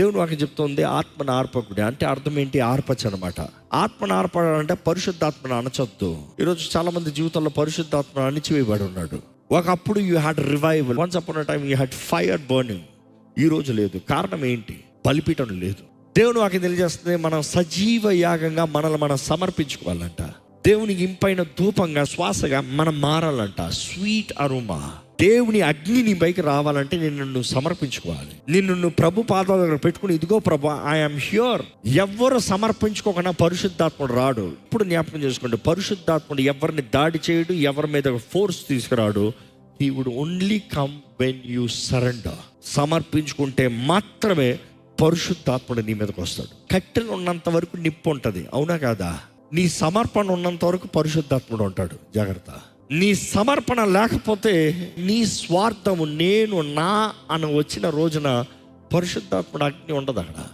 దేవుని వాక్యం చెప్తుంది ఆత్మను ఆర్పకుడి అంటే అర్థం ఏంటి? ఆర్పచ్చు అనమాట. ఆత్మను ఆర్పడాలంటే పరిశుద్ధాత్మను అణచొద్దు. ఈరోజు చాలా మంది జీవితంలో పరిశుద్ధాత్మను అణిచివేయబడి ఉన్నాడు. ఒకప్పుడు you had revival, once upon a time you had fire burning. ఈ రోజు లేదు. కారణం ఏంటి? బలిపీఠం లేదు. దేవుని వాక్యం తెలియజేస్తుంది మనం సజీవ యాగంగా మనల్ని మనం సమర్పించుకోవాలంట. దేవునికి ఇంపైన ధూపంగా, శ్వాసగా మనం మారాలంట. Sweet aroma. దేవుని అగ్ని నీ పైకి రావాలంటే నిన్ను నువ్వు సమర్పించుకోవాలి. నిన్ను ప్రభు పాదాల దగ్గర పెట్టుకుని, ఇదిగో ప్రభు ఐఎమ్ హ్యూర్. ఎవ్వరు సమర్పించుకోకుండా పరిశుద్ధాత్ముడు రాడు. ఇప్పుడు జ్ఞాపకం చేసుకోండి, పరిశుద్ధాత్ముడు ఎవరిని దాడి చేయడు, ఎవరి మీద ఫోర్స్ తీసుకురాడు. He would only come when you surrender. సమర్పించుకుంటే మాత్రమే పరిశుద్ధాత్ముడు నీ మీదకి వస్తాడు. కట్టెలు ఉన్నంత వరకు నిప్పు ఉంటుంది, అవునా కాదా? నీ సమర్పణ ఉన్నంత వరకు పరిశుద్ధాత్ముడు ఉంటాడు. జాగ్రత్త. నీ సమర్పణ లేకపోతే నీ స్వార్థము, నేను, నా అని వచ్చిన రోజున పరిశుద్ధాత్ముడు అగ్ని ఉండదు అక్కడ.